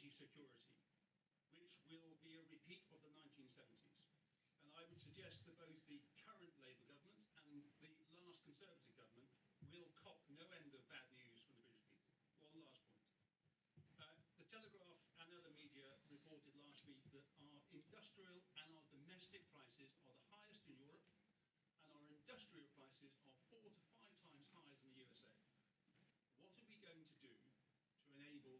Security, which will be a repeat of the 1970s. And I would suggest that both the current Labour government and the last Conservative government will cop no end of bad news from the British people. One last point. The Telegraph and other media reported last week that our industrial and our domestic prices are the highest in Europe, and our industrial prices are 4 to 5 times higher than the USA. What are we going to do to enable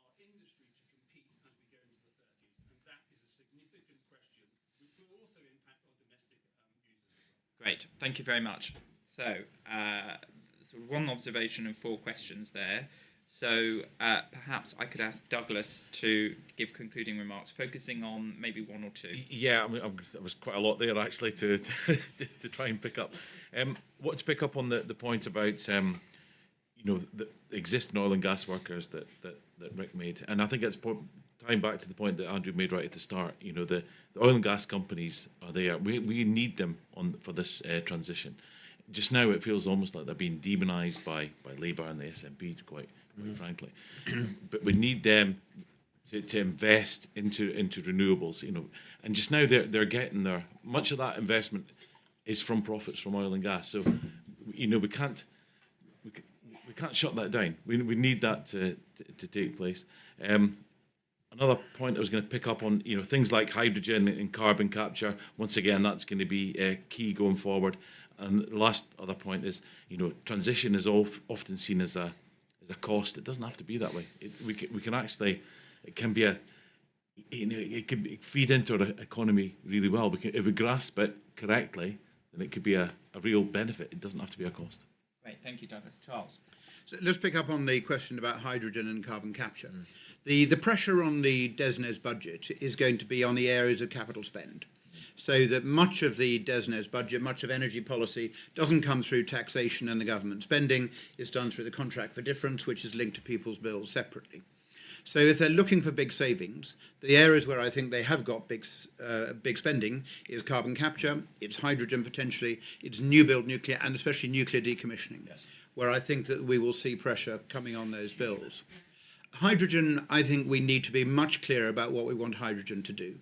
our industry to compete as we go into the 30s? And that is a significant question, which will also impact our domestic users as well. Great, thank you very much. So, sort of one observation and 4 questions there. So perhaps I could ask Douglas to give concluding remarks, focusing on maybe 1 or 2. Yeah, I mean, there was quite a lot there actually to try and pick up. What to pick up on the point about the existing oil and gas workers that Rick made, and I think it's tying back to the point that Andrew made right at the start. The oil and gas companies are there. We need them for this transition. Just now, it feels almost like they're being demonised by Labour and the SNP, quite frankly. But we need them to invest into renewables. And just now they're getting there. Much of that investment is from profits from oil and gas. So we can't shut that down. We need that to take place. Another point I was going to pick up on, things like hydrogen and carbon capture. Once again, that's going to be key going forward. And the last other point is, transition is often seen as a cost. It doesn't have to be that way. We can actually, it can be it can feed into our economy really well. If we grasp it correctly, then it could be a real benefit. It doesn't have to be a cost. Great, thank you, Douglas. Charles. So let's pick up on the question about hydrogen and carbon capture. The pressure on the DESNES budget is going to be on the areas of capital spend. So that much of the DESNES budget, much of energy policy, doesn't come through taxation and the government spending. It's done through the contract for difference, which is linked to people's bills separately. So if they're looking for big savings, the areas where I think they have got big spending is carbon capture, it's hydrogen potentially, it's new build nuclear, and especially nuclear decommissioning, where I think that we will see pressure coming on those bills. Hydrogen, I think we need to be much clearer about what we want hydrogen to do.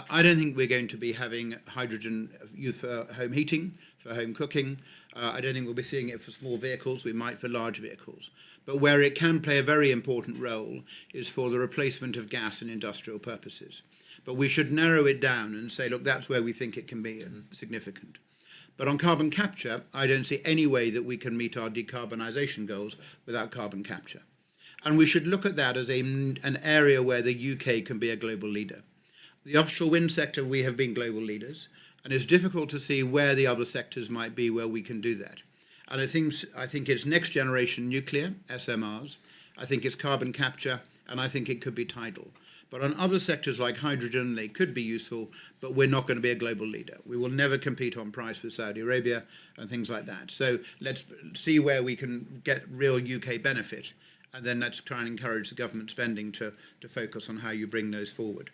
I don't think we're going to be having hydrogen used for home heating, for home cooking. I don't think we'll be seeing it for small vehicles. We might for large vehicles. But where it can play a very important role is for the replacement of gas in industrial purposes. But we should narrow it down and say, look, that's where we think it can be significant. But on carbon capture, I don't see any way that we can meet our decarbonisation goals without carbon capture. And we should look at that as an area where the UK can be a global leader. The offshore wind sector, we have been global leaders, and it's difficult to see where the other sectors might be where we can do that. And I think it's next generation nuclear, SMRs, I think it's carbon capture, and I think it could be tidal. But on other sectors like hydrogen, they could be useful, but we're not going to be a global leader. We will never compete on price with Saudi Arabia and things like that. So let's see where we can get real UK benefit, and then let's try and encourage the government spending to focus on how you bring those forward.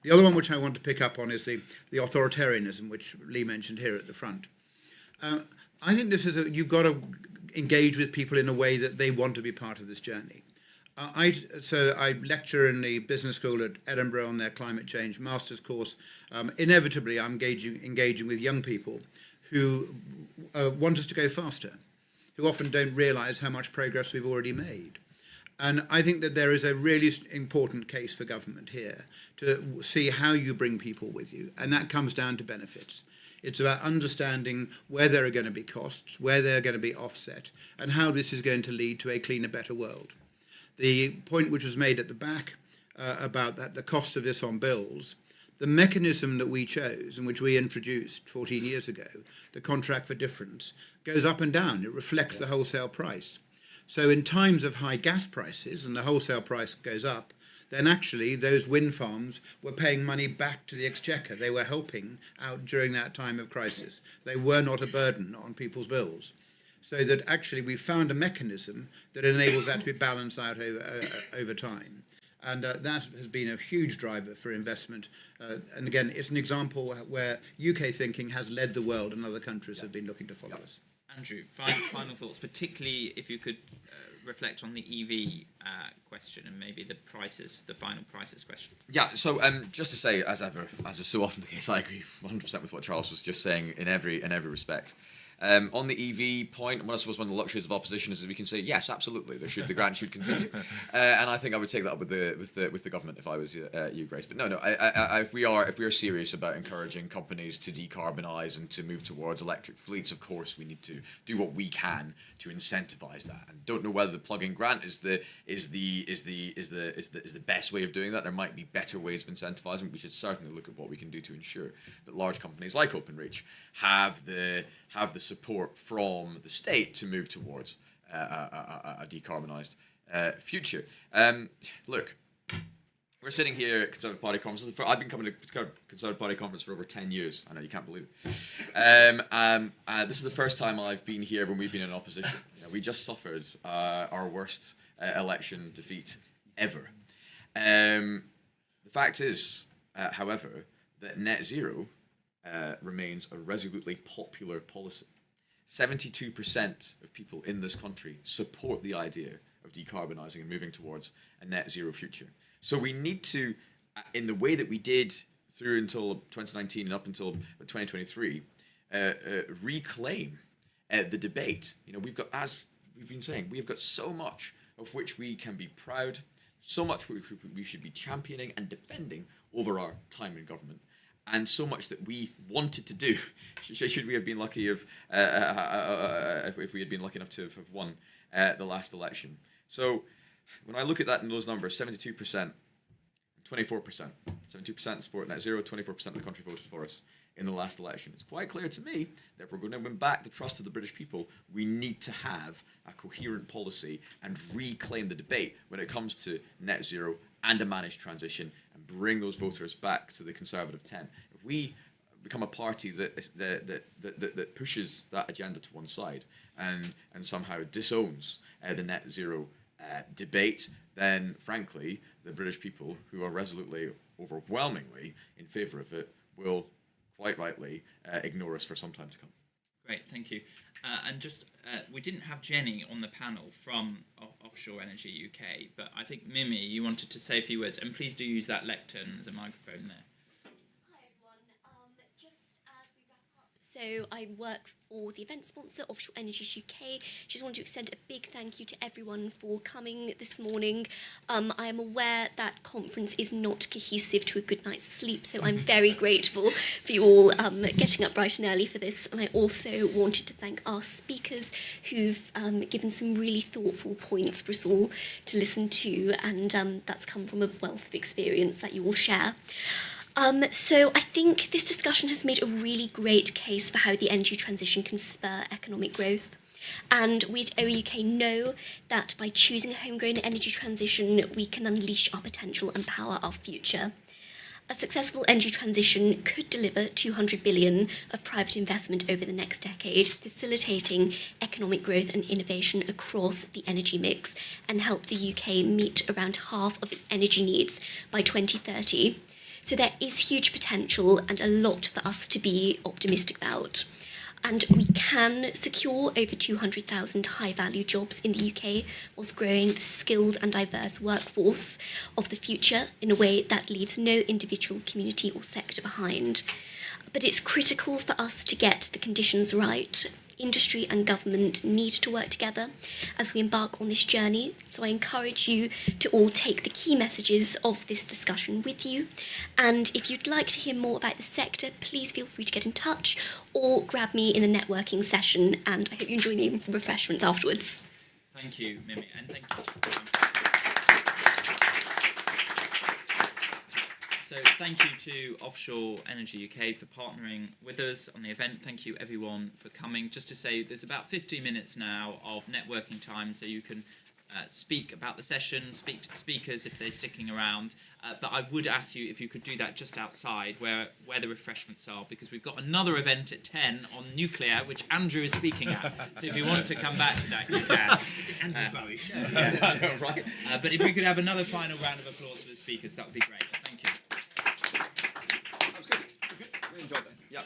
The other one which I want to pick up on is the authoritarianism, which Lee mentioned here at the front. I think this is you've got to engage with people in a way that they want to be part of this journey. So I lecture in the business school at Edinburgh on their climate change master's course. Inevitably, I'm engaging with young people who want us to go faster, who often don't realise how much progress we've already made. And I think that there is a really important case for government here to see how you bring people with you, and that comes down to benefits. It's about understanding where there are going to be costs, where they're going to be offset, and how this is going to lead to a cleaner, better world. The point which was made at the back about that, the cost of this on bills, the mechanism that we chose and which we introduced 14 years ago, the contract for difference, goes up and down. It reflects the wholesale price. So in times of high gas prices and the wholesale price goes up, then actually those wind farms were paying money back to the exchequer. They were helping out during that time of crisis. They were not a burden on people's bills. So that actually we found a mechanism that enables that to be balanced out over time. And that has been a huge driver for investment. And again, it's an example where UK thinking has led the world and other countries have been looking to follow us. Andrew, final thoughts, particularly if you could reflect on the EV question and maybe the final prices question. Yeah, so just to say, as is so often the case, I agree 100% with what Charles was just saying in every respect. On the EV point, I suppose one of the luxuries of opposition is that we can say yes, absolutely, the grant should continue, and I think I would take that up with the government if I was you, Grace. But no, if we are serious about encouraging companies to decarbonise and to move towards electric fleets, of course we need to do what we can to incentivise that. And don't know whether the plug-in grant is the best way of doing that. There might be better ways of incentivising. We should certainly look at what we can do to ensure that large companies like OpenReach have the support from the state to move towards a decarbonised future. Look, we're sitting here at Conservative Party conferences. I've been coming to Conservative Party conference for over 10 years. I know you can't believe it. This is the first time I've been here when we've been in opposition. We just suffered our worst election defeat ever. The fact is, however, that net zero remains a resolutely popular policy. 72% of people in this country support the idea of decarbonising and moving towards a net zero future. So we need to, in the way that we did through until 2019 and up until 2023, reclaim the debate. We've got, as we've been saying, we've got so much of which we can be proud, so much we should be championing and defending over our time in government. And so much that we wanted to do, should we have been lucky if we had been lucky enough to have won the last election. So when I look at that in those numbers, 72%, 24%, 72% support net zero, 24% of the country voted for us in the last election. It's quite clear to me that if we're going to win back the trust of the British people, we need to have a coherent policy and reclaim the debate when it comes to net zero and a managed transition, and bring those voters back to the Conservative 10. If we become a party that pushes that agenda to one side and somehow disowns the net zero debate, then frankly, the British people, who are resolutely, overwhelmingly in favour of it, will quite rightly ignore us for some time to come. Great, thank you. And just, we didn't have Jenny on the panel from Offshore Energy UK, but I think Mimi, you wanted to say a few words, and please do use that lectern as a microphone there. Hi everyone, just as we wrap up, so I work for the event sponsor, Offshore Energy UK. Just want to extend a big thank you to everyone for coming this morning. I am aware that conference is not cohesive to a good night's sleep, so I'm very grateful for you all getting up bright and early for this. And I also wanted to thank our speakers who've given some really thoughtful points for us all to listen to, and that's come from a wealth of experience that you all share. So I think this discussion has made a really great case for how the energy transition can spur economic growth. And we at OEUK know that by choosing a homegrown energy transition, we can unleash our potential and power our future. A successful energy transition could deliver 200 billion of private investment over the next decade, facilitating economic growth and innovation across the energy mix, and help the UK meet around half of its energy needs by 2030. So there is huge potential and a lot for us to be optimistic about. And we can secure over 200,000 high-value jobs in the UK whilst growing the skilled and diverse workforce of the future in a way that leaves no individual community or sector behind. But it's critical for us to get the conditions right. Industry and government need to work together as we embark on this journey. So I encourage you to all take the key messages of this discussion with you. And if you'd like to hear more about the sector, please feel free to get in touch or grab me in a networking session. And I hope you enjoy the refreshments afterwards. Thank you, Mimi, and thank you. So thank you to Offshore Energy UK for partnering with us on the event. Thank you everyone for coming. Just to say, there's about 15 minutes now of networking time, so you can speak about the session, speak to the speakers if they're sticking around. But I would ask you if you could do that just outside where the refreshments are, because we've got another event at 10 on nuclear, which Andrew is speaking at. So if you want to come back to that, you can. Andrew Bowie show. Right. But if we could have another final round of applause for the speakers, that would be great. Thank you. That was good. Really enjoyed that. Yeah.